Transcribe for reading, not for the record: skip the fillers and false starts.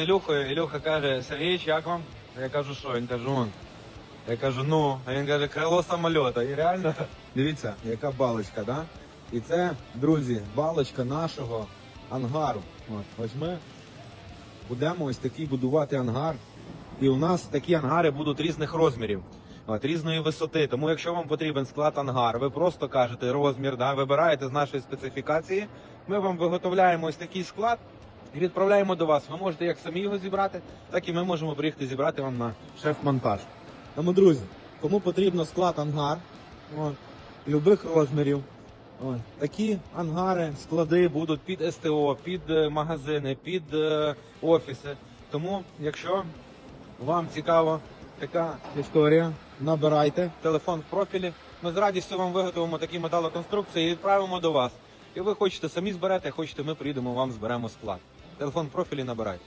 Ілюхою, Ілюха каже: Сергійович, як вам? Я кажу, що? Він каже, он. Я кажу, ну, а він каже, крило самольота. І реально, дивіться, яка балочка, да? І це, друзі, балочка нашого ангару. Ось ми будемо ось такий будувати ангар. І у нас такі ангари будуть різних розмірів, різної висоти. Тому якщо вам потрібен склад ангар, ви просто кажете розмір, да, вибираєте з нашої специфікації, ми вам виготовляємо ось такий склад і відправляємо до вас. Ви можете як самі його зібрати, так і ми можемо приїхати зібрати вам на шеф-монтаж. Тому, друзі, кому потрібно склад ангар, любих розмірів, такі ангари, склади будуть під СТО, під магазини, під офіси. Тому, якщо вам цікава така історія, набирайте телефон в профілі. Ми з радістю вам виготовимо такі металоконструкції і відправимо до вас. І ви хочете самі зберете, хочете ми приїдемо, вам зберемо склад. Телефон в профілі набирайте.